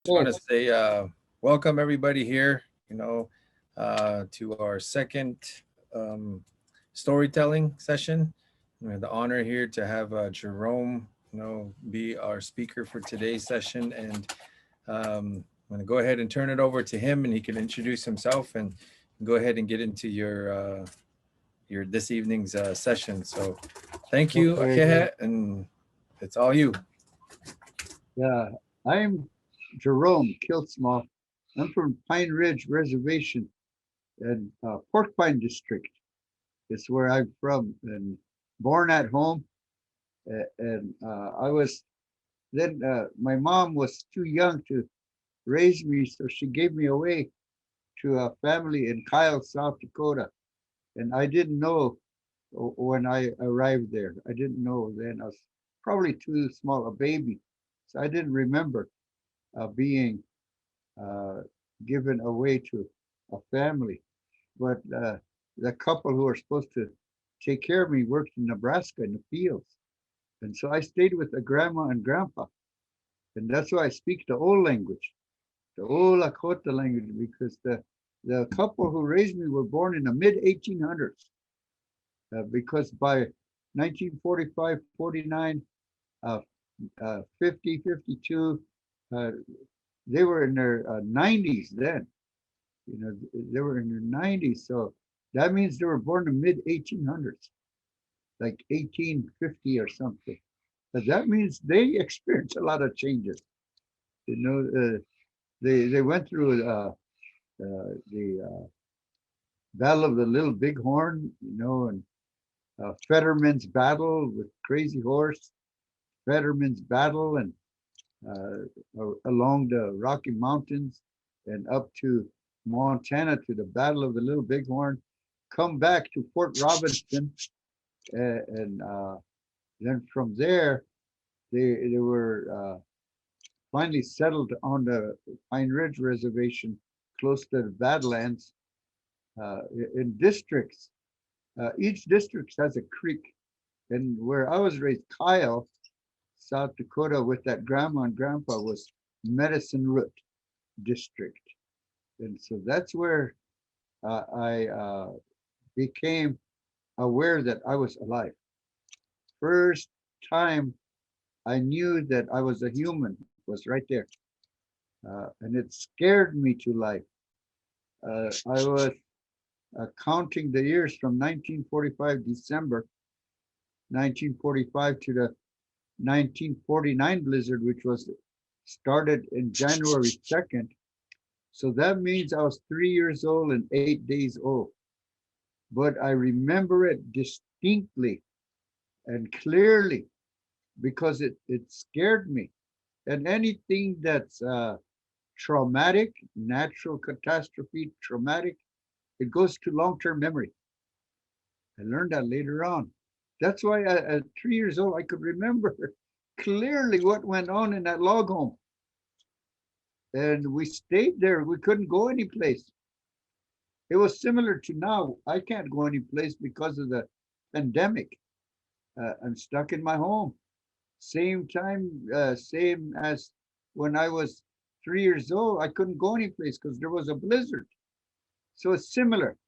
just want to say welcome everybody here, to our second um, storytelling session. We have the honor here to have Jerome, be our speaker for today's session. And I'm going to go ahead and turn it over to him and he can introduce himself and go ahead and get into your this evening's session. So thank you, Okay. Akehe, and it's all you. Yeah, I'm Jerome Kilsma. I'm from Pine Ridge Reservation in Porcupine District. It's where I'm from and born at home. And I was then my mom was too young to raise me, so she gave me away to a family in Kyle, South Dakota. And I didn't know when I arrived there. I didn't know then. I was probably too small, a baby. So I didn't remember being uh, given away to a family. But the couple who were supposed to take care of me worked in Nebraska in the fields. And so I stayed with the grandma and grandpa. And that's why I speak the old language, the old Lakota language, because the couple who raised me were born in the mid 1800s. Because by 1945, 49, uh, 50, 52, uh, they were in their 90s then. They were in their 90s. So that means they were born in mid 1800s, like 1850 or something. But that means they experienced a lot of changes. You know, they went through the Battle of the Little Bighorn, and Fetterman's Battle with Crazy Horse, Fetterman's Battle, and along the Rocky Mountains and up to Montana to the Battle of the Little Bighorn, come back to Fort Robinson, and then from there they were finally settled on the Pine Ridge Reservation, close to the Badlands, in districts. Each district has a creek, and where I was raised, Kyle, South Dakota, with that grandma and grandpa, was Medicine Root District. And so that's where I became aware that I was alive. First time I knew that I was a human was right there. And it scared me to life. I was counting the years from 1945, December 1945, to the 1949 blizzard, which was started in January 2nd. So that means I was 3 years old and 8 days old. But I remember it distinctly and clearly because it scared me. And anything that's traumatic, natural catastrophe, traumatic, it goes to long-term memory. I learned that later on. That's why at 3 years old, I could remember clearly what went on in that log home. And we stayed there. We couldn't go anyplace. It was similar to now. I can't go anyplace because of the pandemic. I'm stuck in my home. Same time, same as when I was 3 years old, I couldn't go anyplace because there was a blizzard. So it's similar.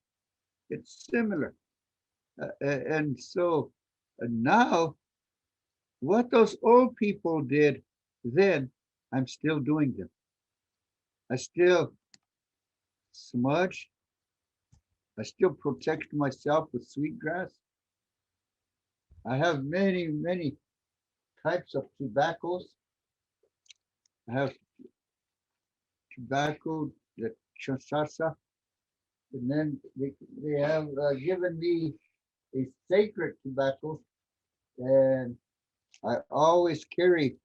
It's similar. And so now, what those old people did then, I'm still doing them. I still smudge. I still protect myself with sweetgrass. I have many, many types of tobaccos. I have tobacco, the chasasa, and then they have given me a sacred tobacco, and I always carry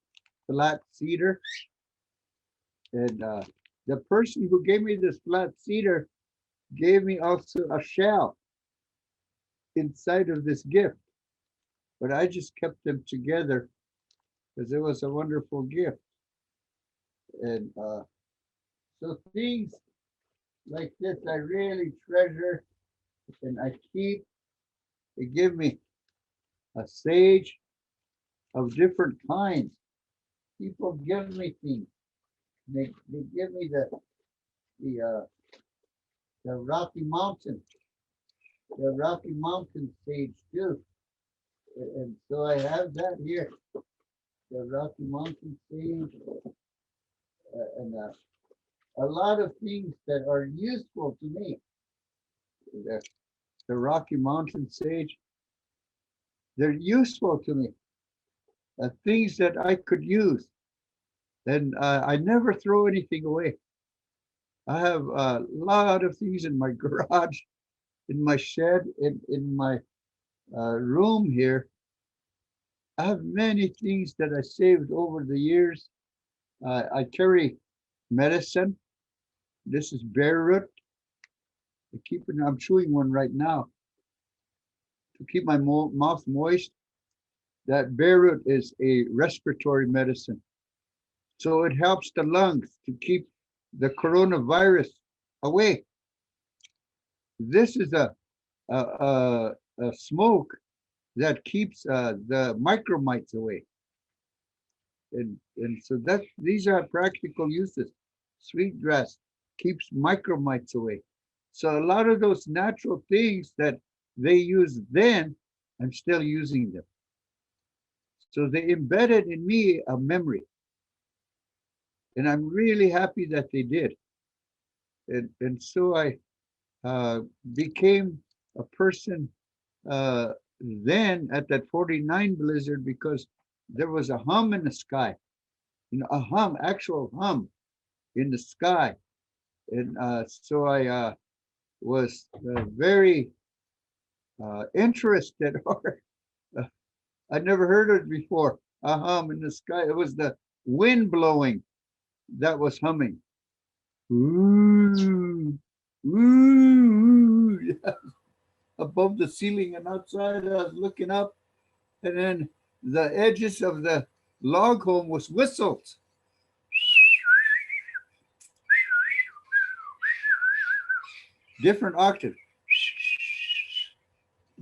flat cedar. And the person who gave me this flat cedar gave me also a shell inside of this gift, but I just kept them together because it was a wonderful gift. And so things like this I really treasure and I keep. They give me a sage of different kinds. People give me things. they give me the the Rocky Mountain sage too, and so I have that here, the Rocky Mountain sage, and a lot of things that are useful to me. The, the Rocky Mountain sage, they're useful to me. Things that I could use, and I never throw anything away. I have a lot of things in my garage, in my shed, in my room here. I have many things that I saved over the years. I carry medicine. This is bear root. I'm chewing one right now to keep my mouth moist. That bear root is a respiratory medicine. So it helps the lungs to keep the coronavirus away. This is a smoke that keeps the micromites away. And so these are practical uses. Sweetgrass keeps micromites away. So a lot of those natural things that they used then, I'm still using them. So they embedded in me a memory. And I'm really happy that they did. And so I became a person then at that 49 blizzard because there was a hum in the sky, a hum, actual hum in the sky. And so I was very interested, or I'd never heard it before, a hum in the sky. It was the wind blowing that was humming. Ooh, ooh, yeah. Above the ceiling and outside, I was looking up, and then the edges of the log home was whistled. Different octaves,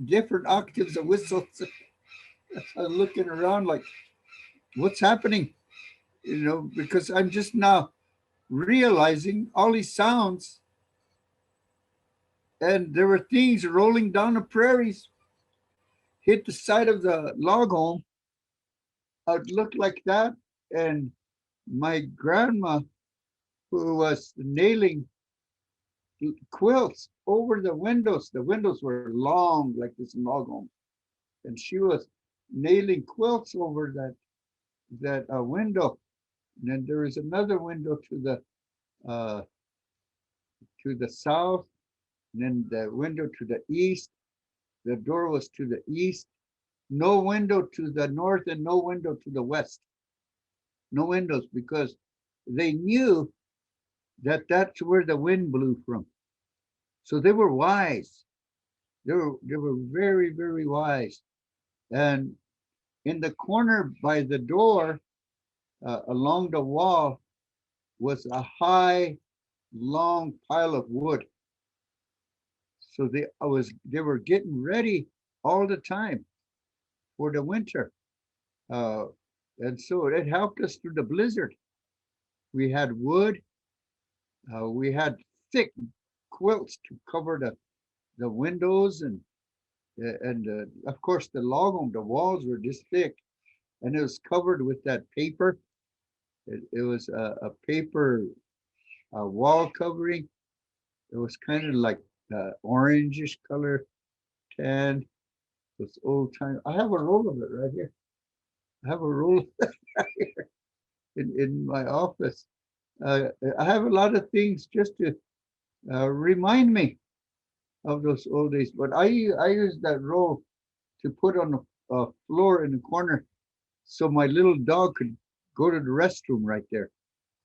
different octaves of whistles. I was looking around like, what's happening? Because I'm just now realizing all these sounds, and there were things rolling down the prairies, hit the side of the log home. It looked like that, and my grandma, who was nailing quilts over the windows. The windows were long, like this log home, and she was nailing quilts over that window. And then there is another window uh, to the south, and then the window to the east. The door was to the east. No window to the north and no window to the west. No windows, because they knew that that's where the wind blew from. So they were wise. They were very, very wise. And in the corner by the door, along the wall, was a high, long pile of wood. So they were getting ready all the time for the winter. Uh, and so it helped us through the blizzard. We had wood. We had thick quilts to cover the windows, and of course the log on the walls were this thick, and it was covered with that paper. It was a paper wall covering. It was kind of like orangish color, tan. It was old time. I have a roll of it right here. I have a roll of it right here in my office. I have a lot of things just to remind me of those old days. But I use that roll to put on the floor in the corner so my little dog could go to the restroom right there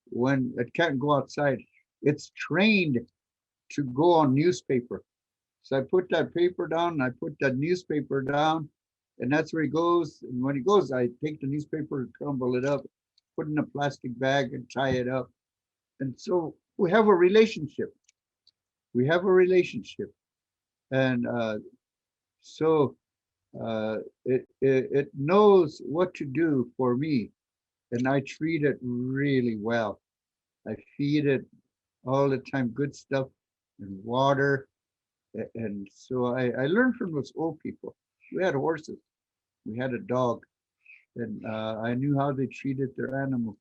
when it can't go outside. It's trained to go on newspaper. So I put that paper down, and I put that newspaper down, and that's where he goes. And when he goes, I take the newspaper, crumble it up, put in a plastic bag, and tie it up. And so we have a relationship. We have a relationship, and so it knows what to do for me, and I treat it really well. I feed it all the time, good stuff and water. And so I learned from those old people. We had horses, we had a dog, and I knew how they treated their animals.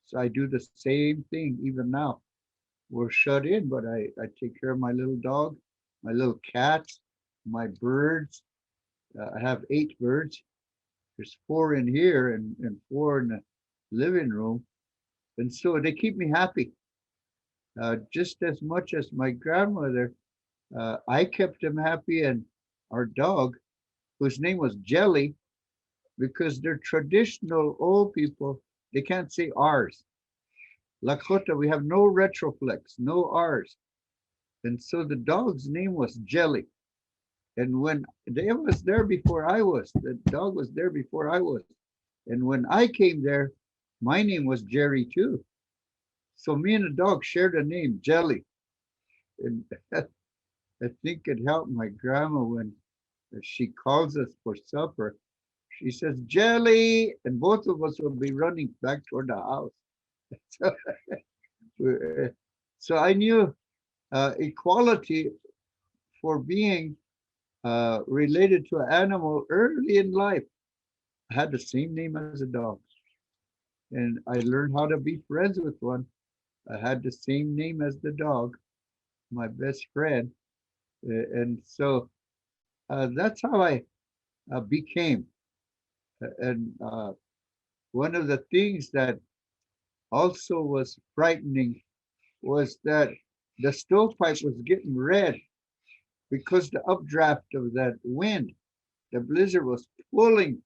So I do the same thing even now. We're shut in, but I take care of my little dog, my little cats, my birds. I have 8 birds. There's 4 in here and 4 in the living room. And so they keep me happy. Just as much as my grandmother, I kept them happy, and our dog, whose name was Jelly, because they're traditional old people, they can't say ours. Lakota, we have no retroflex, no ours. And so the dog's name was Jelly. And when they was there before I was, the dog was there before I was. And when I came there, my name was Jerry too. So me and the dog shared a name, Jelly. And I think it helped my grandma when she calls us for supper. She says, Jelly, and both of us will be running back toward the house. So, so I knew equality for being related to an animal early in life. I had the same name as a dog. And I learned how to be friends with one. I had the same name as the dog, my best friend. And so that's how I became. And one of the things that also was frightening was that the stovepipe was getting red because the updraft of that wind, the blizzard was pulling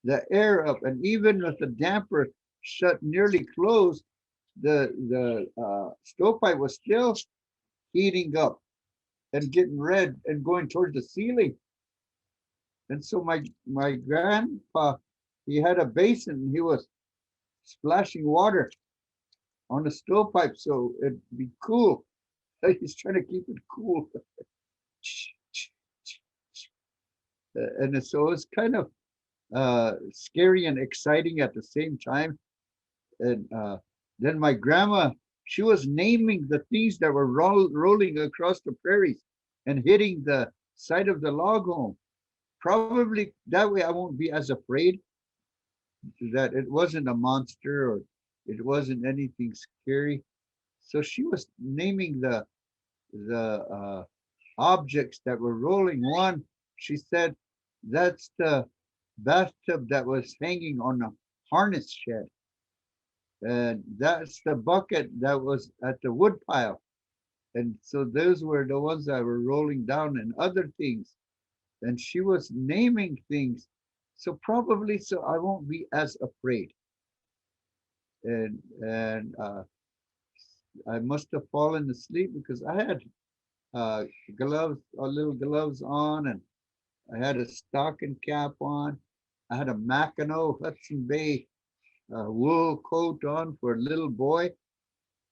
the air up, and even with the damper shut nearly closed, the stovepipe was still heating up and getting red and going towards the ceiling. And so my grandpa, he had a basin and he was splashing water on the stovepipe so it'd be cool. He's trying to keep it cool. And so it's kind of scary and exciting at the same time. And then my grandma, she was naming the things that were rolling across the prairies and hitting the side of the log home. Probably that way I won't be as afraid that it wasn't a monster or it wasn't anything scary. So she was naming the objects that were rolling. One, she said, that's the bathtub that was hanging on a harness shed. And that's the bucket that was at the wood pile. And so those were the ones that were rolling down and other things. And she was naming things. So probably so I won't be as afraid. And I must have fallen asleep because I had gloves, little gloves on, and I had a stocking cap on. I had a Mackinac Hudson Bay wool coat on for a little boy.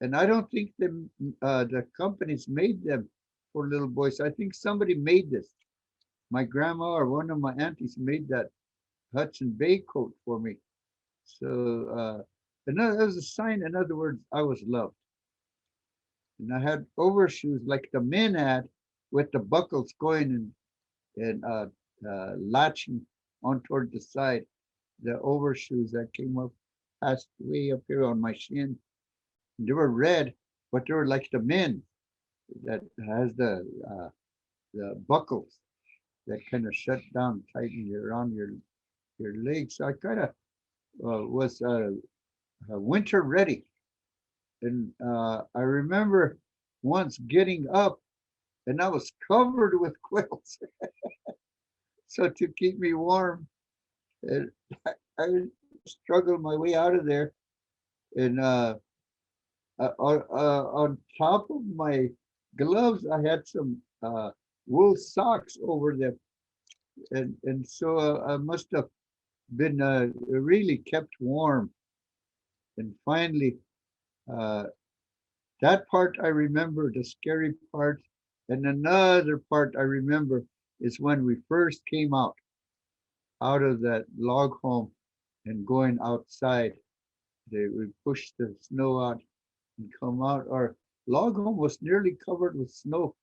And I don't think the companies made them for little boys. I think somebody made this. My grandma or one of my aunties made that Hudson Bay coat for me. So that was a sign. In other words, I was loved. And I had overshoes like the men had, with the buckles going and latching on toward the side. The overshoes that came up past way up here on my shin. They were red, but they were like the men that has the buckles that kind of shut down, tighten around your legs. So I kind of was winter ready, and I remember once getting up, and I was covered with quilts, so to keep me warm, and I struggled my way out of there, and on top of my gloves, I had some wool socks over them, and so I must have been really kept warm. And finally, uh, that part I remember, the scary part, and another part I remember is when we first came out of that log home and going outside. We pushed the snow out and come out. Our log home was nearly covered with snow,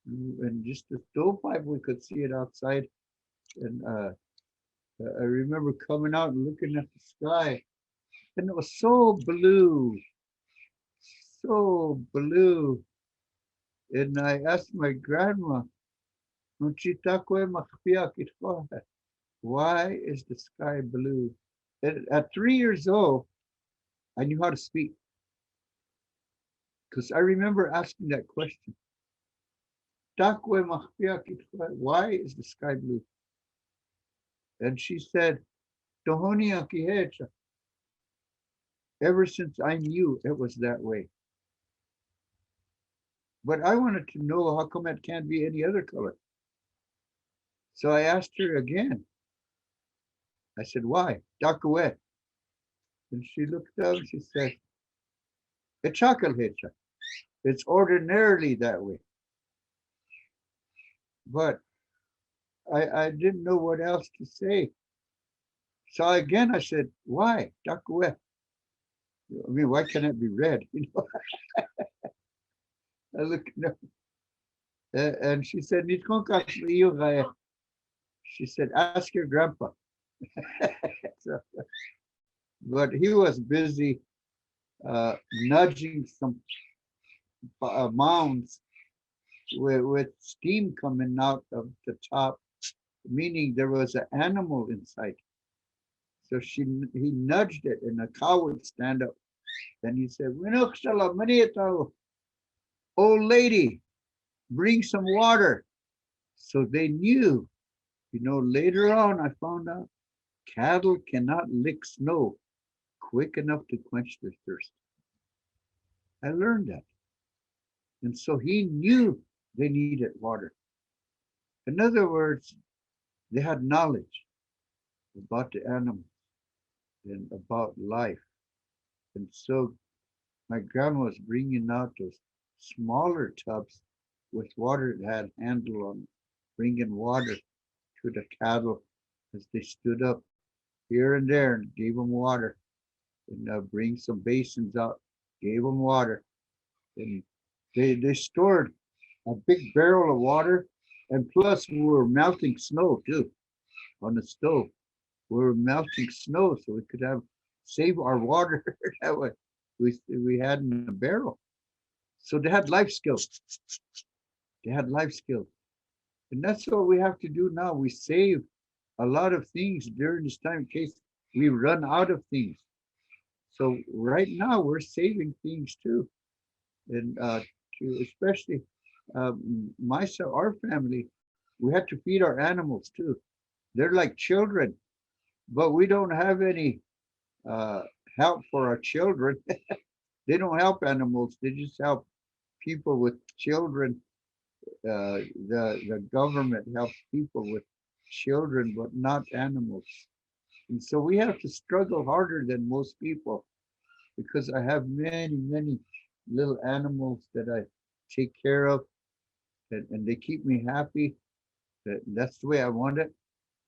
and just the stovepipe we could see it outside. And I remember coming out and looking at the sky, and it was so blue. And I asked my grandma, why is the sky blue? And at 3 years old, I knew how to speak because I remember asking that question. Why is the sky blue? And she said, ever since I knew it was that way. But I wanted to know how come it can't be any other color. So I asked her again. I said, why? Dakawet. And she looked up and she said, it's ordinarily that way. But I didn't know what else to say. So again, I said, why? Dakawet. I mean, why can't it be red? You know, I looked at her, and she said, she said, ask your grandpa. So, but he was busy nudging some mounds with steam coming out of the top, meaning there was an animal inside. So he nudged it, and a cow would stand up. Then he said, old lady, bring some water. So they knew, later on I found out cattle cannot lick snow quick enough to quench their thirst. I learned that. And so he knew they needed water. In other words, they had knowledge about the animals and about life. And so my grandma was bringing out those smaller tubs with water that had handle on it, bringing water to the cattle as they stood up here and there and gave them water. And bring some basins out, gave them water. And they stored a big barrel of water. And plus, we were melting snow too on the stove. We were melting snow so we could save our water that way. We had in a barrel. So they had life skills. They had life skills. And that's what we have to do now. We save a lot of things during this time in case we run out of things. So right now we're saving things too. And especially myself, our family, we had to feed our animals too. They're like children, but we don't have any help for our children. They don't help animals. They just help people with children. The government helps people with children, but not animals. And so we have to struggle harder than most people because I have many little animals that I take care of, and they keep me happy. That's the way I want it.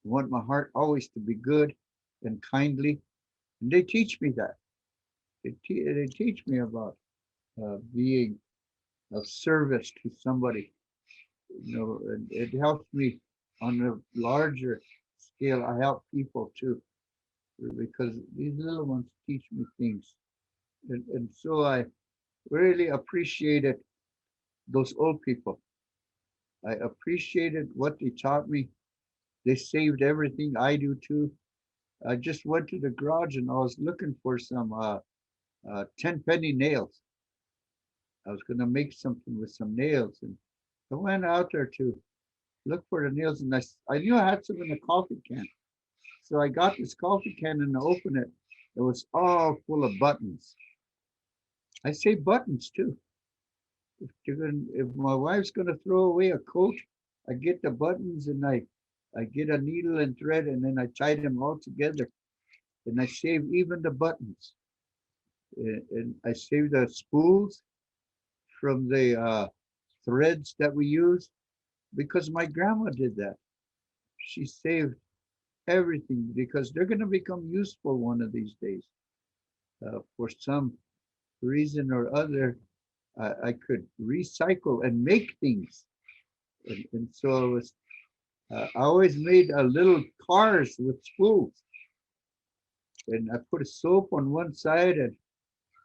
I want my heart always to be good and kindly. And they teach me that. They teach me about being of service to somebody. And it helps me on a larger scale. I help people too, because these little ones teach me things. And so I really appreciated those old people. I appreciated what they taught me. They saved everything. I do too. I just went to the garage and I was looking for some 10 penny nails. I was going to make something with some nails. And I went out there to look for the nails. And I knew I had some in a coffee can. So I got this coffee can and I opened it. It was all full of buttons. I say buttons too. If my wife's gonna throw away a coat, I get the buttons and I get a needle and thread and then I tie them all together and I save even the buttons. And I save the spools from the threads that we use because my grandma did that. She saved everything because they're gonna become useful one of these days for some reason or other, I could recycle and make things. And so I always made a little cars with spools. And I put a soap on one side,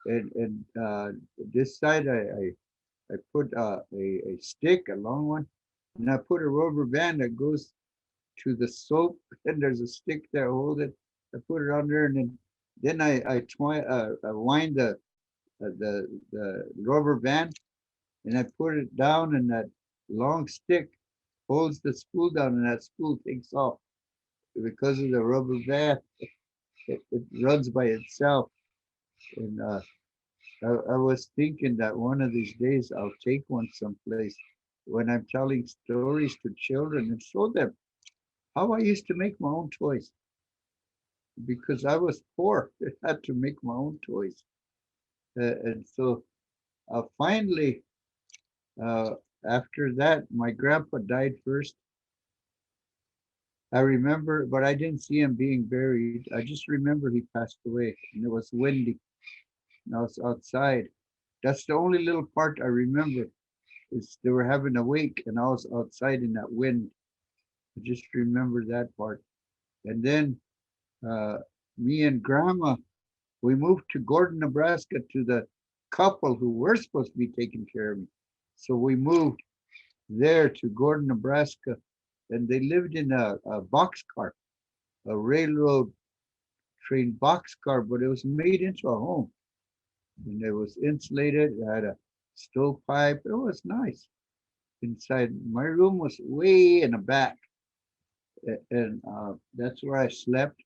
and this side I put a stick, a long one, and I put a rubber band that goes to the soap, and there's a stick there, hold it. I put it on there, and then I wind the rubber band, and I put it down, and that long stick holds the spool down, and that spool takes off because of the rubber band. It runs by itself, and I was thinking that one of these days I'll take one someplace when I'm telling stories to children and show them how I used to make my own toys because I was poor. I had to make my own toys. And so finally, uh, after that, my grandpa died first. I remember, but I didn't see him being buried. I just remember he passed away and it was windy and I was outside. That's the only little part I remember is they were having a wake and I was outside in that wind. I just remember that part. And then uh, me and grandma, we moved to Gordon, Nebraska to the couple who were supposed to be taking care of me. So we moved there to Gordon, Nebraska, and they lived in a boxcar, a railroad train boxcar, but it was made into a home. And it was insulated, it had a stovepipe. It was nice. Inside, my room was way in the back, and that's where I slept.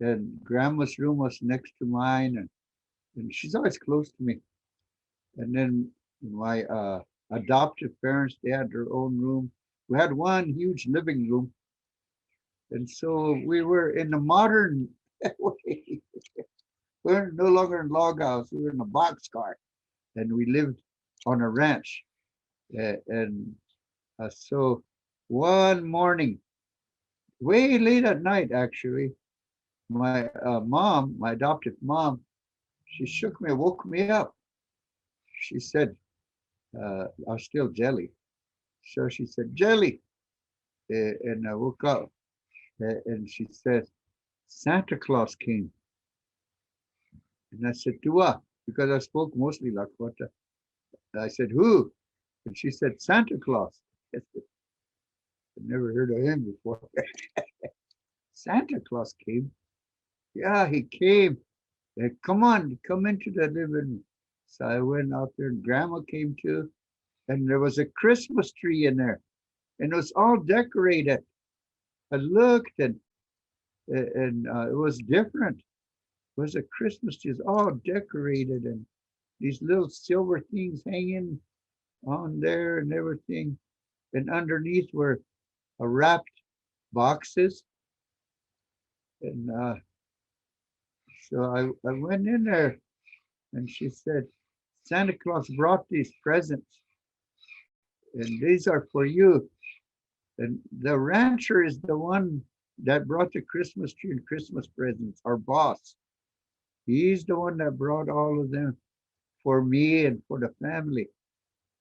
And grandma's room was next to mine, and she's always close to me. And then my adoptive parents, they had their own room. We had one huge living room, and so we were in the modern way. We're no longer in log house. We were in a boxcar, and we lived on a ranch. And so one morning, way late at night, actually, my mom, my adoptive mom, she shook me, woke me up. She said, I was still jelly. So she said, Jelly. And I woke up and she said, Santa Claus came. And I said, Tua, because I spoke mostly Lakota. I said, who? And she said, Santa Claus. I said, I've never heard of him before. Santa Claus came. Yeah, he came. Come on, come into the living room. So I went out there and grandma came too. And there was a Christmas tree in there. And it was all decorated. I looked and it was different. It was a Christmas tree, it's all decorated and these little silver things hanging on there and everything. And underneath were wrapped boxes. And so I went in there and she said, Santa Claus brought these presents and these are for you. And the rancher is the one that brought the Christmas tree and Christmas presents, our boss. He's the one that brought all of them for me and for the family.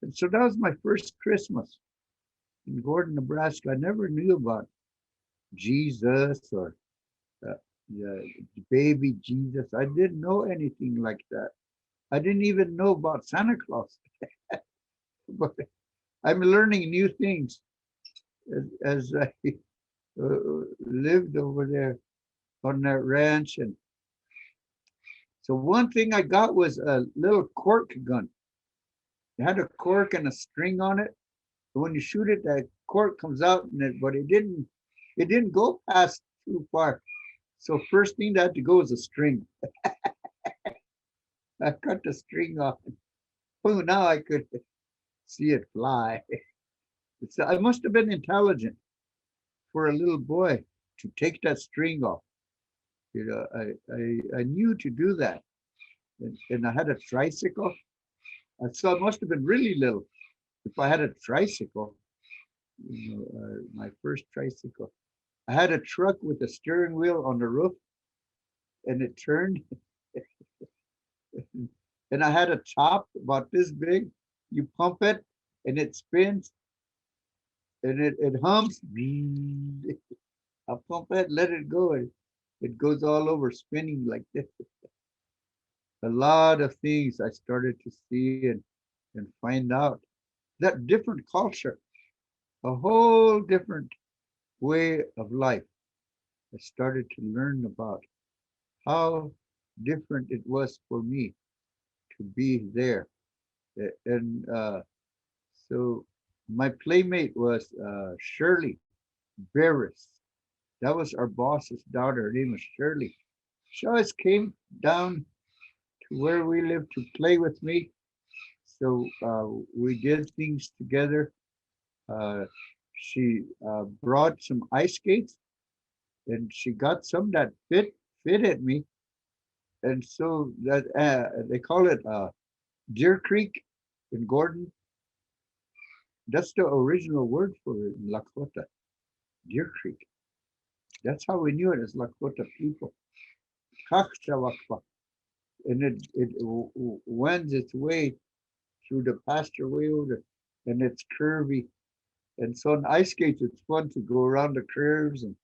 And so that was my first Christmas in Gordon, Nebraska. I never knew about Jesus or the baby Jesus. I didn't know anything like that. I didn't even know about Santa Claus. But I'm learning new things as I lived over there on that ranch. And so one thing I got was a little cork gun. It had a cork and a string on it. And when you shoot it, that cork comes out in it, but it didn't go past too far. So first thing that had to go was a string. I cut the string off. Oh, now I could see it fly. So I must have been intelligent for a little boy to take that string off. You know, I knew to do that. And I had a tricycle. So I must have been really little if I had a tricycle, you know, my first tricycle. I had a truck with a steering wheel on the roof and it turned. and I had a top about this big. You pump it, and it spins, and it hums. I pump it, let it go, and it goes all over spinning like this. A lot of things I started to see and find out that different culture, a whole different way of life. I started to learn about how different it was for me to be there. And so my playmate was Shirley Barris. That was our boss's daughter. Her name was Shirley. She always came down to where we lived to play with me. So we did things together. Uh, she brought some ice skates, and she got some that fitted me. And so that they call it Deer Creek in Gordon. That's the original word for it in Lakota, Deer Creek. That's how we knew it as Lakota people. Kakshawakpa. And it wends its way through the pasture way over, and it's curvy. And so on ice skates, it's fun to go around the curves. And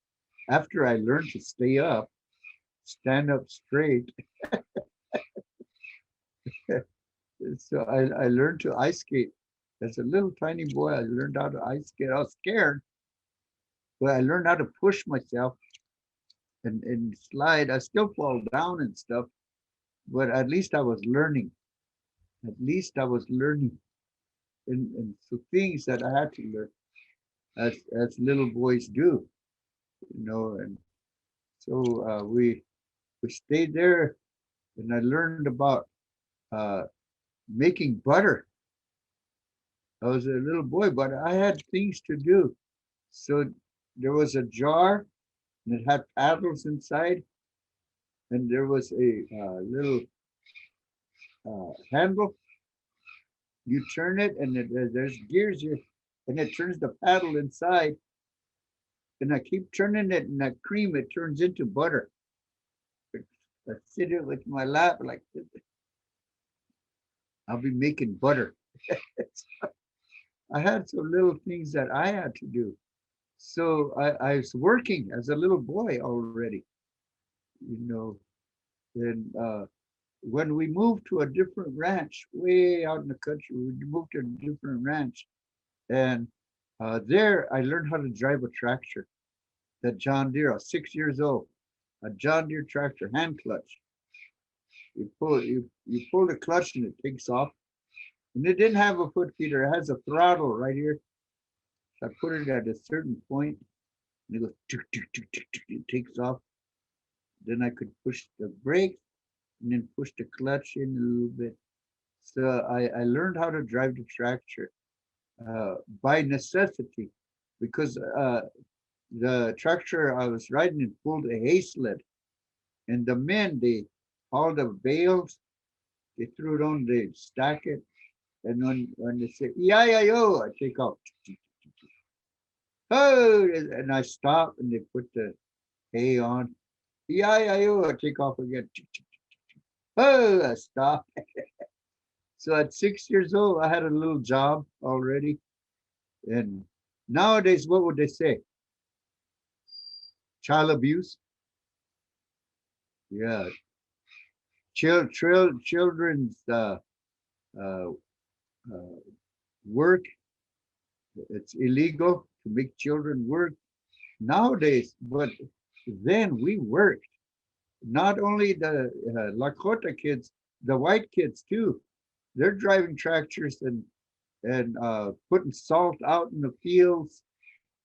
after I learned to stay up, stand up straight, so I learned to ice skate. As a little tiny boy, I learned how to ice skate. I was scared, but I learned how to push myself and slide. I still fall down and stuff, but at least I was learning. At least I was learning. And so things that I had to learn as little boys do, and so we stayed there, and I learned about uh, making butter. I was a little boy, but I had things to do. So there was a jar, and it had paddles inside, and there was a little handle. You turn it, and there's gears here, and it turns the paddle inside. And I keep turning it, and that cream, it turns into butter. I sit it with my lap like this. I'll be making butter. I had some little things that I had to do. So I was working as a little boy already, you know. And when we moved to a different ranch, way out in the country, we moved to a different ranch. And there I learned how to drive a tractor, that John Deere. I was 6 years old, a John Deere tractor, hand clutch. You pull the clutch and it takes off. And it didn't have a foot feeder. It has a throttle right here. So I put it at a certain point, and it goes, tuk, tuk, tuk, tuk, tuk, it takes off. Then I could push the brake and then push the clutch in a little bit. So I learned how to drive the tractor by necessity, because the tractor I was riding it pulled a hay sled, and the men, they all the bales, they threw it on, they stack it, and when they say yeah yeah yo, I take off. Oh, and I stop, and they put the hay on. Yeah yeah yo, I take off again. Oh, I stop. So at 6 years old, I had a little job already. And nowadays, what would they say? Child abuse? Yeah. Children's uh, work. It's illegal to make children work nowadays, but then we worked. Not only the Lakota kids, the white kids too. They're driving tractors and putting salt out in the fields,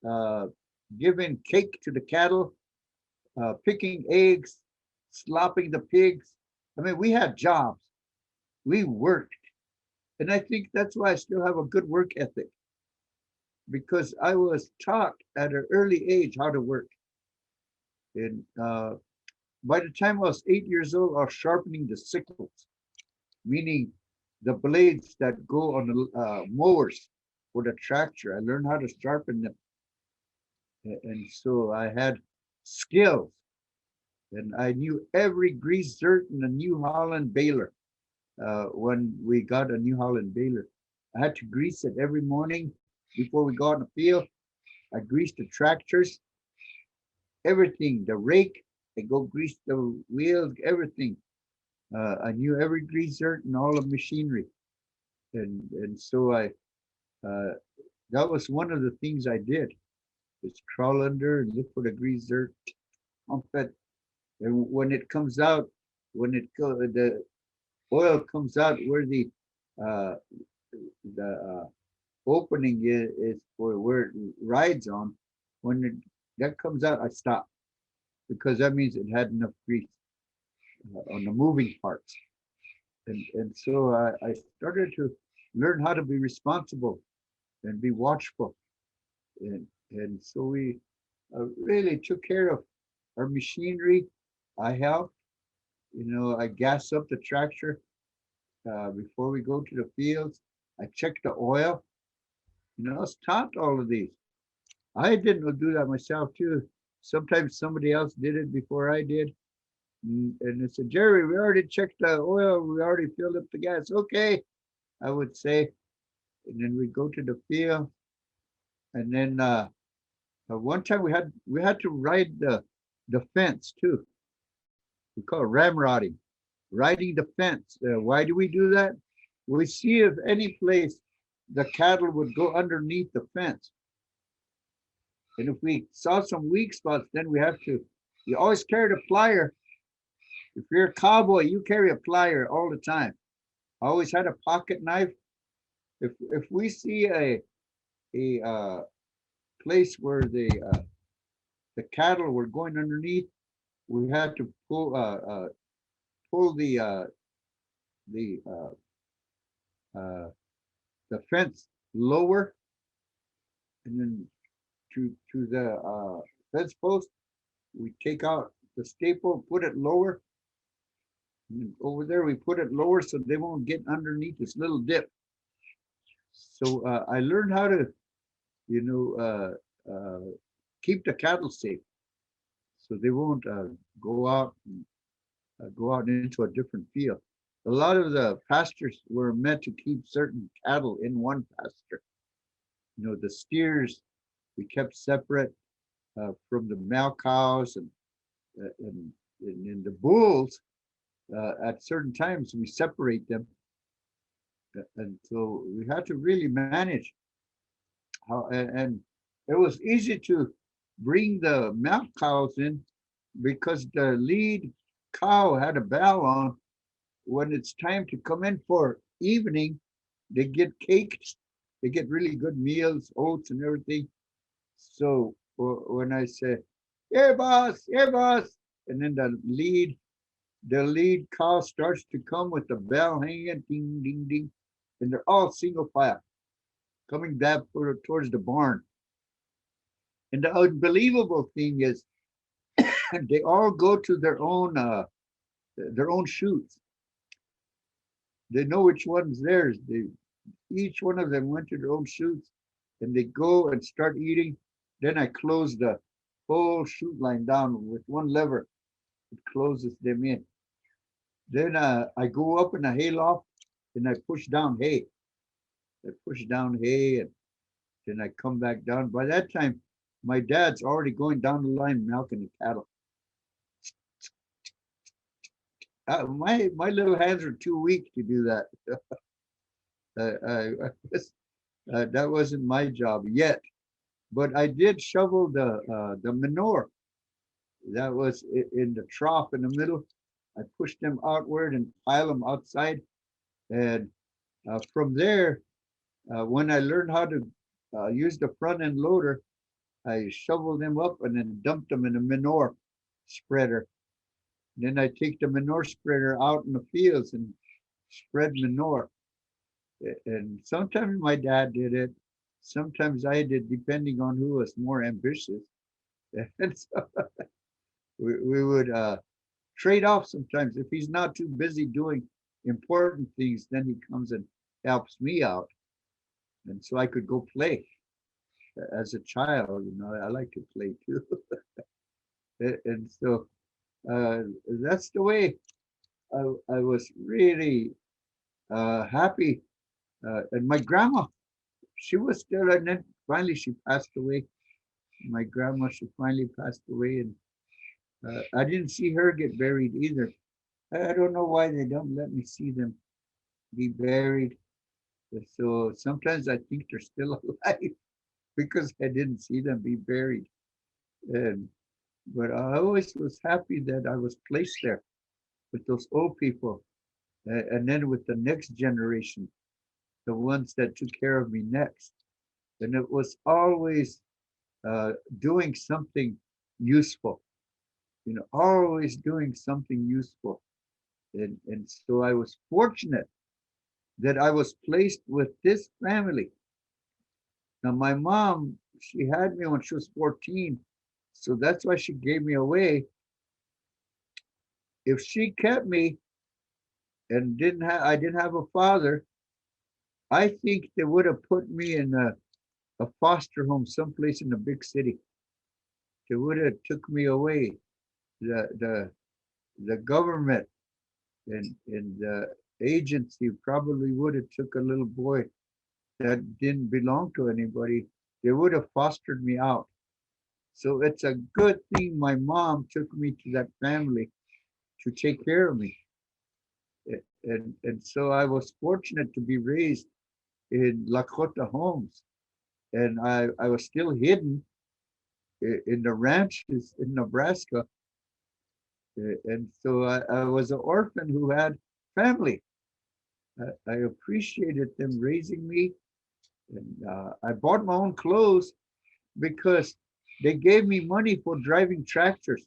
uh, giving cake to the cattle, picking eggs, slopping the pigs. I mean, we had jobs. We worked. And I think that's why I still have a good work ethic, because I was taught at an early age how to work. And by the time I was 8 years old, I was sharpening the sickles, meaning the blades that go on the mowers for the tractor. I learned how to sharpen them. And so I had skills, and I knew every grease zert in the New Holland baler. when we got a New Holland baler. I had to grease it every morning before we go out in the field. I greased the tractors, everything, the rake. I go grease the wheels, everything. I knew every greaser and all the machinery, and so I that was one of the things I did. Just crawl under and look for the greaser, pump it, and when it comes out, when the oil comes out where uh, the opening is for where it rides on, when that comes out, I stop because that means it had enough grease on the moving parts. And so I started to learn how to be responsible and be watchful. And so we really took care of our machinery. I helped, I gas up the tractor before we go to the fields. I check the oil. I was taught all of these. I didn't do that myself too. Sometimes somebody else did it before I did. And they said, Jerry, we already checked the oil. We already filled up the gas. Okay, I would say. And then we go to the field. And then one time we had to ride the fence too. We call it ramrodding, riding the fence. Why do we do that? We see if any place the cattle would go underneath the fence. And if we saw some weak spots, then we have to, you always carry a plier. If you're a cowboy, you carry a plier all the time. I always had a pocket knife. If we see a place where the cattle were going underneath, we had to pull the uh, the fence lower, and then to the fence post, we take out the staple, put it lower. And over there, we put it lower so they won't get underneath this little dip. So I learned how to, you know, keep the cattle safe, so they won't go out into a different field. A lot of the pastures were meant to keep certain cattle in one pasture. The steers we kept separate from the male cows, uh, and, and the bulls. At certain times, we separate them, and so we had to really manage how. And it was easy to bring the milk cows in because the lead cow had a bell on. When it's time to come in for evening, they get caked. They get really good meals, oats and everything. So when I say, hey boss, and then the lead cow starts to come with the bell hanging, ding, ding, ding, and they're all single file coming back towards the barn. And the unbelievable thing is, they all go to their own chutes. They know which one's theirs. Each one of them went to their own chutes, and they go and start eating. Then I close the whole chute line down with one lever. It closes them in. Then I go up in the hayloft and I push down hay. I push down hay, and then I come back down. By that time, my dad's already going down the line milking the cattle. My little hands are too weak to do that. That wasn't my job yet, but I did shovel the manure that was in the trough in the middle. I pushed them outward and pile them outside, and from there, when I learned how to use the front end loader, I shoveled them up and then dumped them in a manure spreader. Then I take the manure spreader out in the fields and spread manure. And sometimes my dad did it. Sometimes I did, depending on who was more ambitious. And so we would trade off sometimes. If he's not too busy doing important things, then he comes and helps me out. And so I could go play as a child. I like to play too. And so that's the way I was really happy. And my grandma, she was still, and then finally she passed away. My grandma, she finally passed away, and I didn't see her get buried either. I don't know why they don't let me see them be buried. So sometimes I think they're still alive because I didn't see them be buried. And but I always was happy that I was placed there with those old people, and then with the next generation, the ones that took care of me next. And it was always doing something useful, always doing something useful. And so I was fortunate that I was placed with this family. Now, my mom, she had me when she was 14, so that's why she gave me away. If she kept me and I didn't have a father, I think they would have put me in a foster home someplace in the big city. They would have took me away. The government and the agency probably would have took a little boy that didn't belong to anybody. They would have fostered me out. So it's a good thing my mom took me to that family to take care of me. And so I was fortunate to be raised in Lakota homes. And I was still hidden in the ranches in Nebraska. And so I was an orphan who had family. I appreciated them raising me. And I bought my own clothes because they gave me money for driving tractors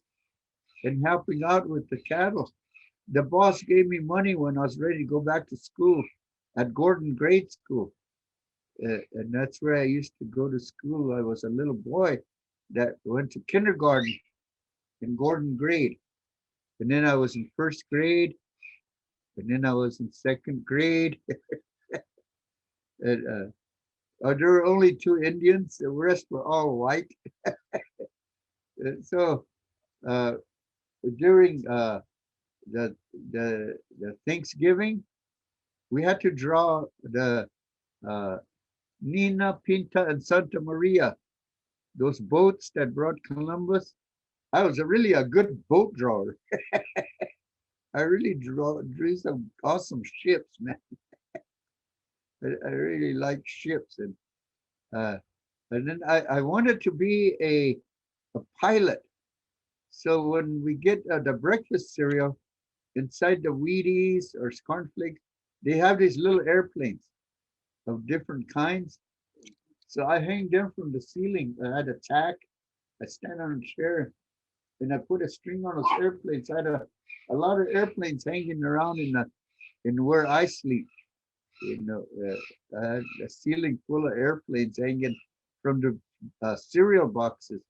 and helping out with the cattle. The boss gave me money when I was ready to go back to school at Gordon Grade School. And that's where I used to go to school. I was a little boy that went to kindergarten in Gordon Grade. And then I was in first grade. And then I was in second grade. And there were only two Indians. The rest were all white. And so uh, during the, the Thanksgiving, we had to draw the uh, Nina, Pinta, and Santa Maria, those boats that brought Columbus. I was really a good boat drawer. I really drew some awesome ships, man. I really like ships, uh, and then I wanted to be a pilot. So when we get the breakfast cereal inside the Wheaties or cornflakes, they have these little airplanes of different kinds. So I hang them from the ceiling. I had a tack. I stand on a chair and I put a string on those airplanes. I had a lot of airplanes hanging around in where I sleep. I had a ceiling full of airplanes hanging from the cereal boxes.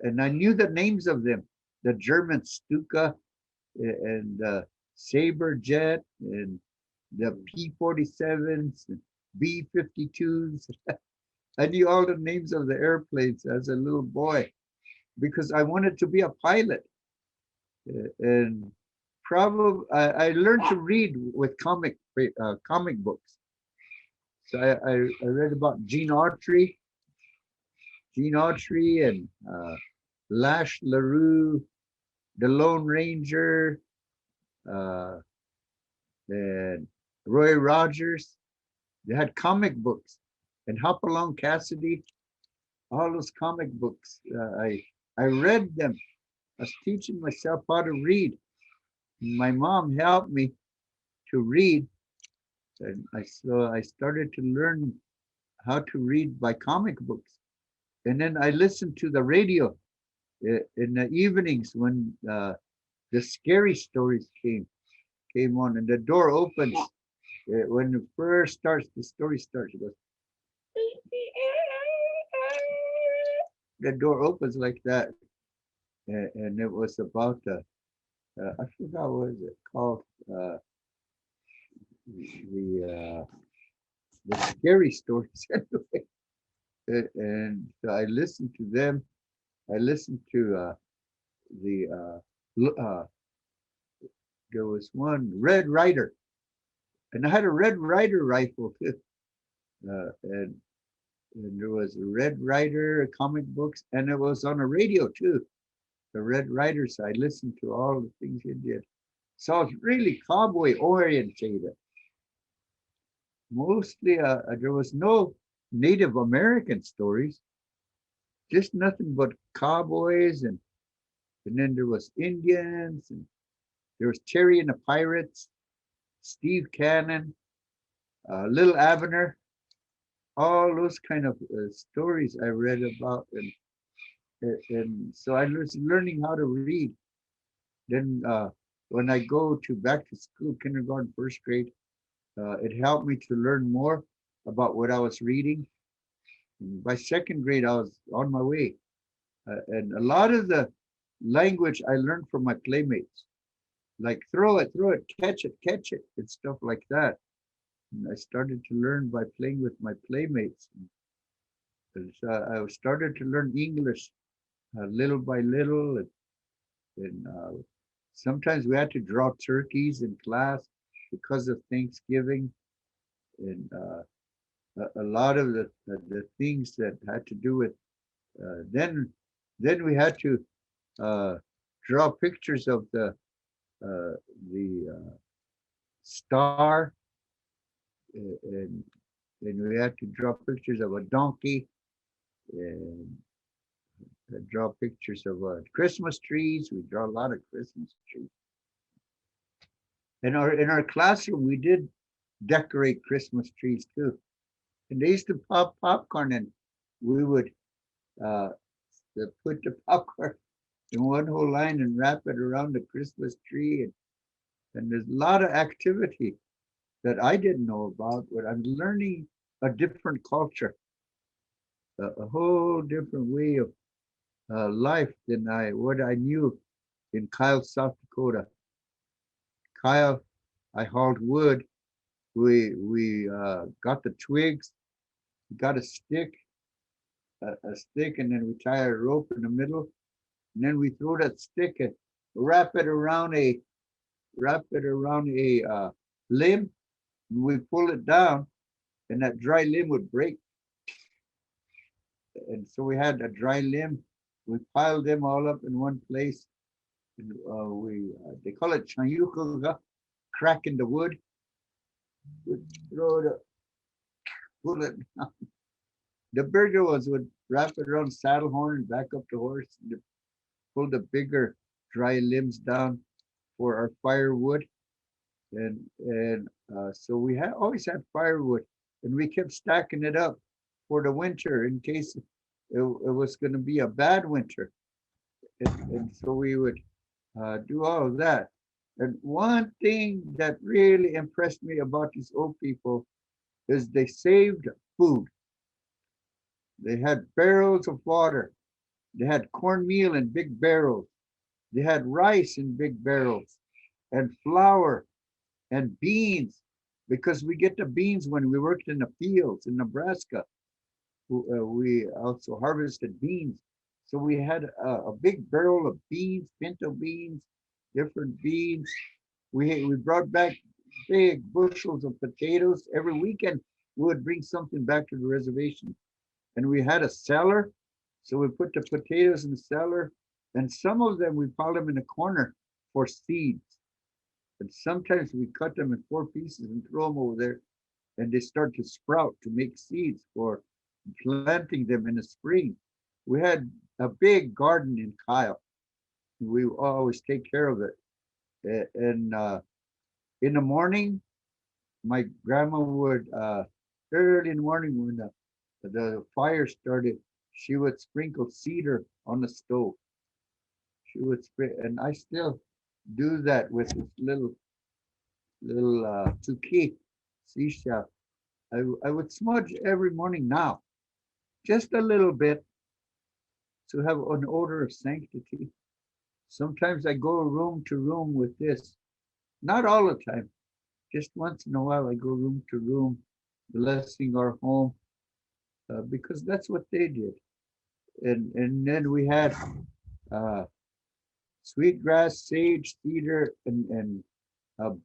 And I knew the names of them, the German Stuka and Saber Jet and the P-47s and B-52s. I knew all the names of the airplanes as a little boy because I wanted to be a pilot. And probably I learned to read with comic books. So I read about Gene Autry and Lash LaRue, the Lone Ranger, uh, and Roy Rogers. They had comic books and Hopalong Cassidy, all those comic books. I read them. I was teaching myself how to read. My mom helped me to read, and so I started to learn how to read by comic books. And then I listened to the radio in the evenings when the scary stories came on, and the door opens when it first starts. The story starts. It goes. The door opens like that, and it was about I forgot what is it called the the scary stories anyway. And so I listened to them. I listened to the there was one Red Rider. And I had a Red Ryder rifle too. And there was a Red Ryder comic books, and it was on a radio too. The Red Ryder side. I listened to all the things he did. So it's really cowboy orientated. Mostly, there was no Native American stories, just nothing but cowboys, and then there was Indians, and there was Terry and the Pirates, Steve Cannon, Little Abner, all those kind of stories I read about, and so I was learning how to read. Then when I go to back to school, kindergarten, first grade, it helped me to learn more about what I was reading. And by second grade, I was on my way. And a lot of the language I learned from my playmates, like throw it, catch it, and stuff like that. And I started to learn by playing with my playmates. And so I started to learn English little by little. And sometimes we had to draw turkeys in class because of Thanksgiving. And a lot of the things that had to do with then we had to draw pictures of the star, and we had to draw pictures of a donkey, and draw pictures of Christmas trees. We draw a lot of Christmas trees. In our classroom, we did decorate Christmas trees too. And they used to pop popcorn, and we would uh, put the popcorn in one whole line and wrap it around the Christmas tree. And there's a lot of activity that I didn't know about, but I'm learning a different culture, a whole different way of life than what I knew in Kyle, South Dakota. Kyle, I hauled wood. We got the twigs, got a stick, and then we tie a rope in the middle, and then we throw that stick and wrap it around a limb, and we pull it down, and that dry limb would break. And so we had a dry limb. We piled them all up in one place. And we they call it chanyukuga, cracking the wood. We throw the pull it down. The bigger ones would wrap it around saddle horn and back up the horse, and pull the bigger dry limbs down for our firewood. And so we always had firewood, and we kept stacking it up for the winter in case it was going to be a bad winter. And so we would do all of that. And one thing that really impressed me about these old people is they saved food. They had barrels of water. They had cornmeal in big barrels. They had rice in big barrels, and flour and beans, because we get the beans when we worked in the fields in Nebraska. We also harvested beans. So we had a big barrel of beans, pinto beans, different beans. We brought back big bushels of potatoes. Every weekend, we would bring something back to the reservation. And we had a cellar. So we put the potatoes in the cellar. And some of them, we piled them in a corner for seeds. And sometimes we cut them in 4 pieces and throw them over there. And they start to sprout to make seeds for planting them in the spring. We had a big garden in Kyle. We always take care of it. And in the morning, my grandma would, early in the morning when the fire started, she would sprinkle cedar on the stove. She would and I still do that with this little tuki seashell. I would smudge every morning now, just a little bit, to have an odor of sanctity. Sometimes I go room to room with this, not all the time. Just once in a while, I go room to room, blessing our home, because that's what they did. And then we had sweetgrass, sage, cedar, and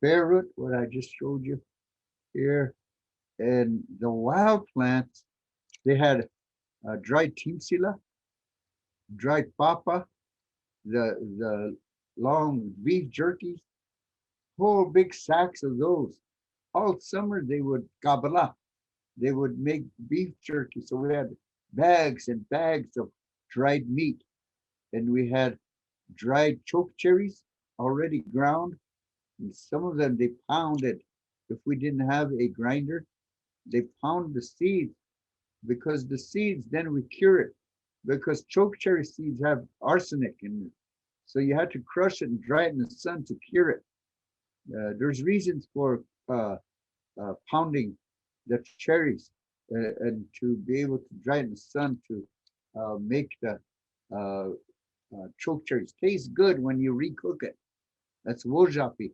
bare root, what I just showed you. here. And the wild plants, they had dried timsila, dried papa, the long beef jerkies, whole big sacks of those. All summer they would kabbalah. They would make beef jerky. So we had bags and bags of dried meat. And we had dried choke cherries already ground. And some of them they pounded. If we didn't have a grinder, they pound the seeds because the seeds, then we cure it. Because choke cherry seeds have arsenic in it. So you had to crush it and dry it in the sun to cure it. There's reasons for pounding the cherries and to be able to dry it in the sun to make the choke cherries taste good when you recook it. That's wojapi.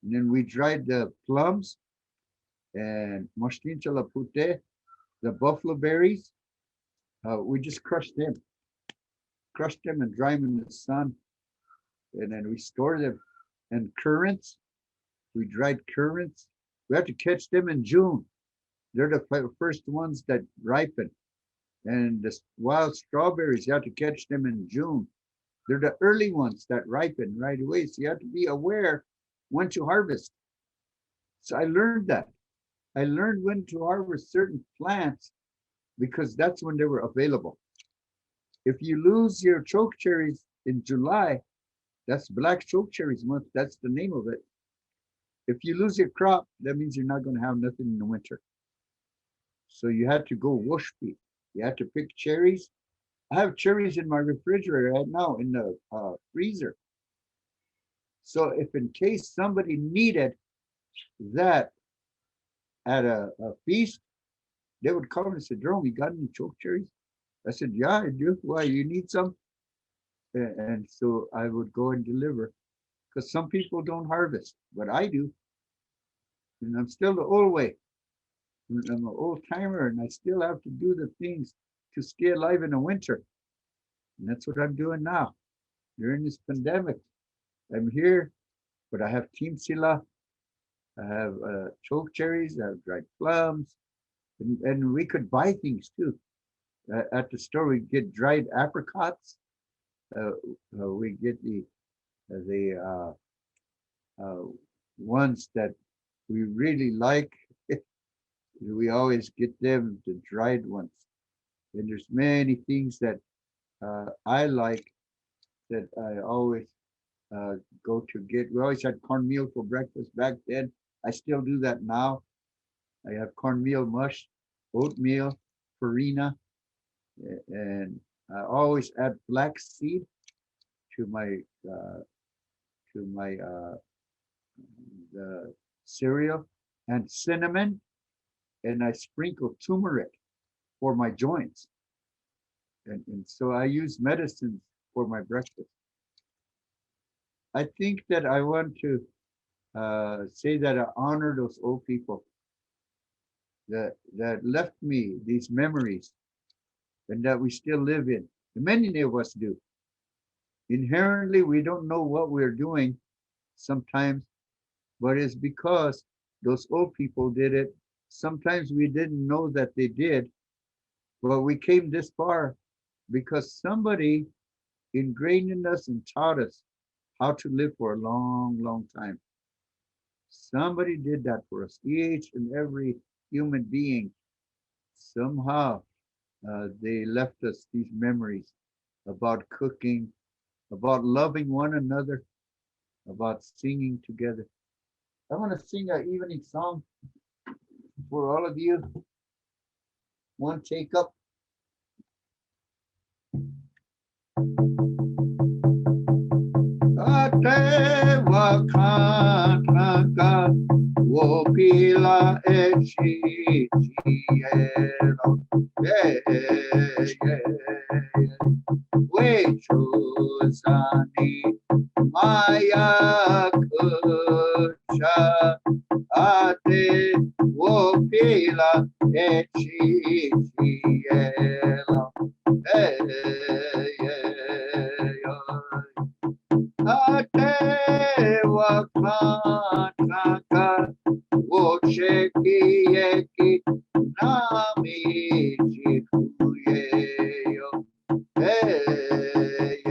And then we dried the plums and moshtincha lapute, the buffalo berries. We just crushed them and dry them in the sun. And then we store them. And currants, we dried currants. We have to catch them in June. They're the first ones that ripen. And the wild strawberries, you have to catch them in June. They're the early ones that ripen right away. So you have to be aware when to harvest. So I learned that. I learned when to harvest certain plants because that's when they were available. If you lose your choke cherries in July, that's Black Choke Cherries Month. That's the name of it. If you lose your crop, that means you're not going to have nothing in the winter. So you had to go whoosh feed. You had to pick cherries. I have cherries in my refrigerator right now in the freezer. So if in case somebody needed that at a feast, they would call me and say, Jerome, you got any choke cherries? I said, yeah, I do. Why, you need some? And so I would go and deliver because some people don't harvest, but I do. And I'm still the old way. I'm an old timer and I still have to do the things to stay alive in the winter. And that's what I'm doing now. During this pandemic, I'm here, but I have team sila. I have choke cherries. I have dried plums. And we could buy things too. At the store, we get dried apricots. We get the ones that we really like. We always get them, the dried ones. And there's many things that I like that I always go to get. We always had cornmeal for breakfast back then. I still do that now. I have cornmeal mush, oatmeal, farina, and I always add flax seed to my the cereal and cinnamon, and I sprinkle turmeric for my joints. And so I use medicines for my breakfast. I think that I want to say that I honor those old people that left me these memories and that we still live in. And many of us do. Inherently, we don't know what we're doing sometimes, but it's because those old people did it. Sometimes we didn't know that they did, but we came this far because somebody ingrained in us and taught us how to live for a long, long time. Somebody did that for us. Each and every human being, somehow they left us these memories about cooking, about loving one another, about singing together. I want to sing an evening song for all of you. One take up. Ate wakataka wopila echi chielo wechuzani maya kucha ate wopila echi chielo ate wakataka woche yeki nami jikuyeyo. Hey,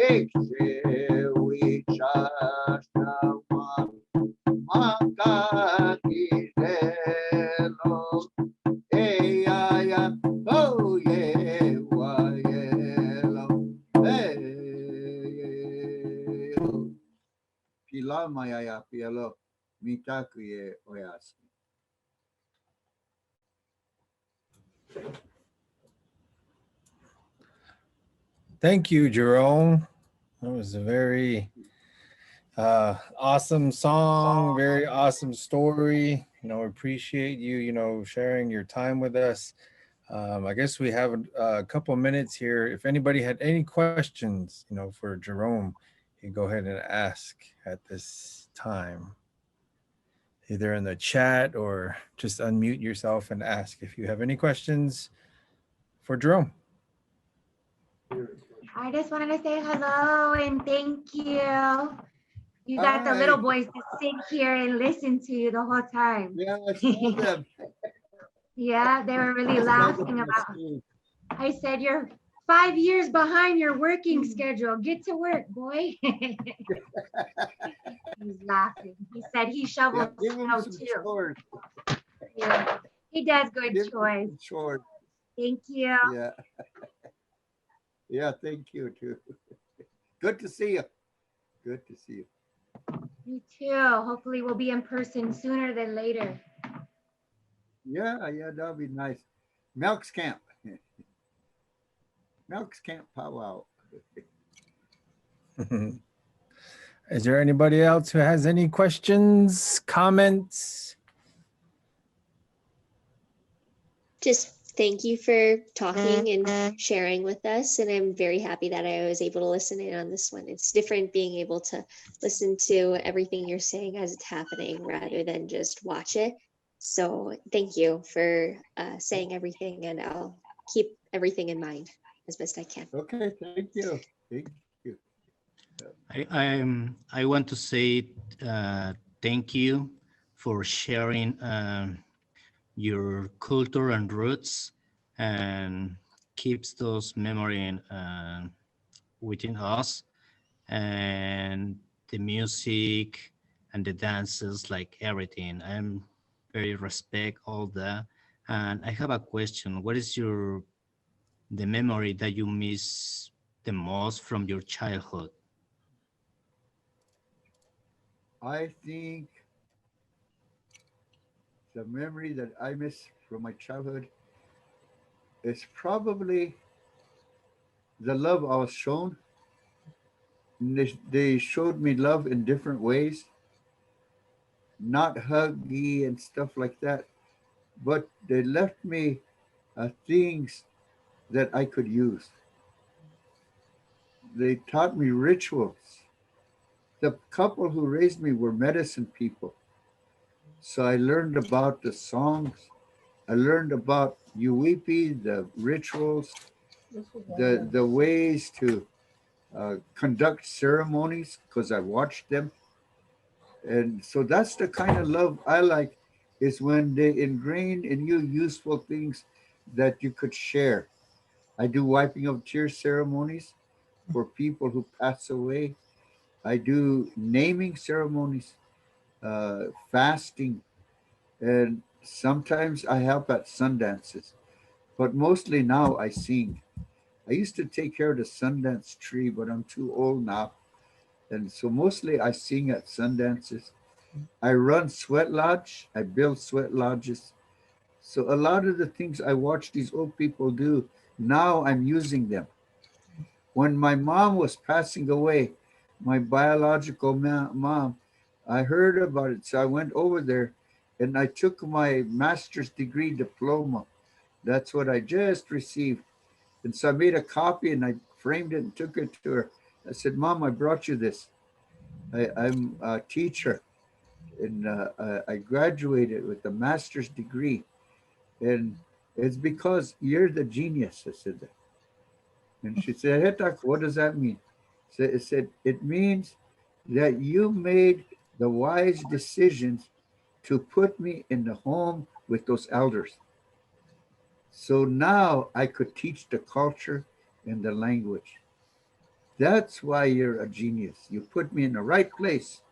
ekse wichashama makakirelo. Hey, ya, oh, yeah, why, yellow. Hey, Pila mayaya pielo mitakuye oyasi. Thank you, Jerome. That was a very awesome song, very awesome story. Appreciate you, sharing your time with us. I guess we have a couple minutes here. If anybody had any questions, for Jerome, you can go ahead and ask at this time, either in the chat or just unmute yourself and ask if you have any questions for Jerome. I just wanted to say hello and thank you. You got the little boys to sit here and listen to you the whole time. Yeah, I saw them. Yeah, they were really laughing about. I said, you're 5 years behind your working schedule. Get to work, boy. He's laughing. He said he shovels snow too. Chores. Yeah, he does good chores. Chores. Thank you. Yeah. Yeah, thank you too. Good to see you. Good to see you. You too. Hopefully we'll be in person sooner than later. Yeah, that'll be nice. Melk's Camp. Melk's Camp powwow. Is there anybody else who has any questions, comments? Just thank you for talking and sharing with us. And I'm very happy that I was able to listen in on this one. It's different being able to listen to everything you're saying as it's happening rather than just watch it. So thank you for saying everything, and I'll keep everything in mind as best I can. Okay, thank you. Thank you. I want to say thank you for sharing your culture and roots, and keeps those memory within us, and the music and the dances, like everything. I'm very respect all that. And I have a question. What is the memory that you miss the most from your childhood? I think the memory that I miss from my childhood is probably the love I was shown. They showed me love in different ways, not huggy and stuff like that, but they left me things that I could use. They taught me rituals. The couple who raised me were medicine people. So I learned about the songs. I learned about Uwipi, the rituals, the ways to conduct ceremonies, because I watched them. And so that's the kind of love I like, is when they ingrain in you useful things that you could share. I do wiping of tears ceremonies for people who pass away. I do naming ceremonies, fasting, and sometimes I help at sun dances. But mostly now I sing. I used to take care of the Sundance tree, but I'm too old now. And so mostly I sing at sun dances. I run sweat lodge. I build sweat lodges. So a lot of the things I watch these old people do, now I'm using them. When my mom was passing away, my biological mom, I heard about it. So I went over there and I took my master's degree diploma. That's what I just received. And so I made a copy and I framed it and took it to her. I said, Mom, I brought you this. I'm a teacher, and I graduated with a master's degree. And it's because you're the genius. I said that. And she said, Hetak, what does that mean? So it said, it means that you made the wise decisions to put me in the home with those elders. So now I could teach the culture and the language. That's why you're a genius. You put me in the right place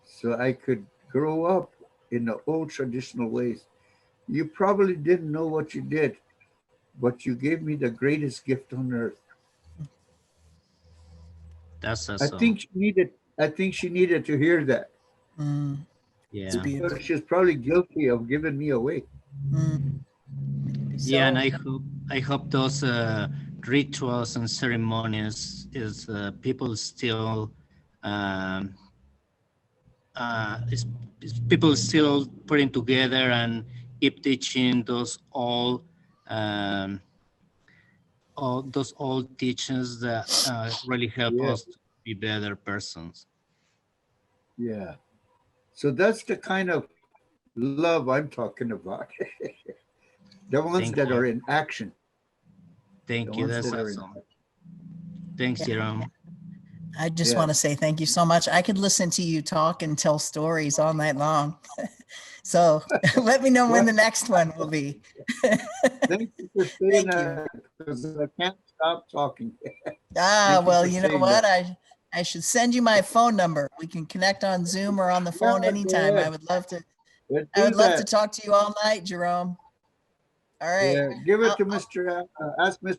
so I could grow up in the old traditional ways. You probably didn't know what you did, but you gave me the greatest gift on earth. That's I awesome. think she needed I think she needed to hear that. Mm, it's Yeah. beautiful. But she's probably guilty of giving me away. Mm. Yeah, and So, I hope those rituals and ceremonies is people still um, is people still putting together and keep teaching um, all those old teachings that really help Yeah, us to be better persons. yeah. So that's the kind of love I'm talking about. The ones Thank that are you. in action. The Thank you. ones That's that are in awesome. Thanks, yeah, Jerome. I just yeah. want to say thank you so much. I could listen to you talk and tell stories all night long. So let me know when Well, the next one will be. thank you for saying Thank you. that because I can't stop talking. Ah, Thank you well, for you know saying what? that. I should send you my phone number. We can connect on Zoom or on the Yeah, phone go anytime. ahead. Let's I do would love to that. talk to you all night, Jerome. All right. Yeah, give it I'll, to Mr. Ask Mr.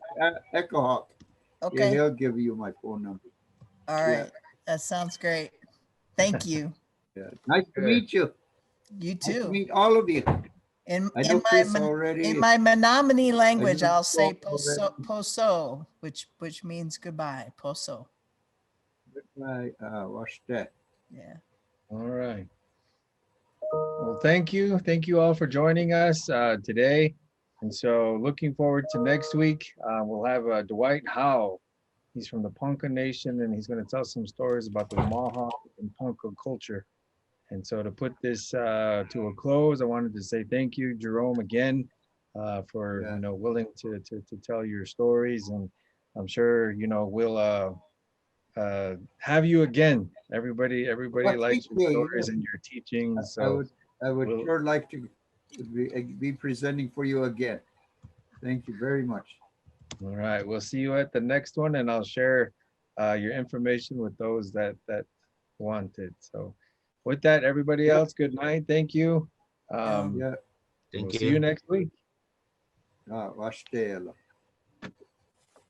Echohawk. Yeah, okay. he'll give you my phone number. All Yeah, right. That sounds great. Thank you. yeah. Nice to Good. meet you. You Nice to too. meet all of you. In I know in Chris already. in my Menominee I language, know I'll Paul say already. poso, which means goodbye. Poso. Watch that. Yeah. All right. Well, thank you. Thank you all for joining us today. And so looking forward to next week. We'll have Dwight Howe. He's from the Ponca Nation, and he's going to tell some stories about the Omaha and Ponca culture. And so to put this to a close, I wanted to say thank you, Jerome, again, for, Yeah. willing to tell your stories. And I'm sure, we'll have you again. Everybody Well, thank likes your you. stories and your teachings. I So would I would we'll, sure like to be presenting for you again. Thank you very much. all right, we'll see you at the next one, and I'll share your information with those that want it. So with that, everybody Yep. else, good night. Thank you. Yeah. Yeah. We'll Thank see you you. next week. Watch that.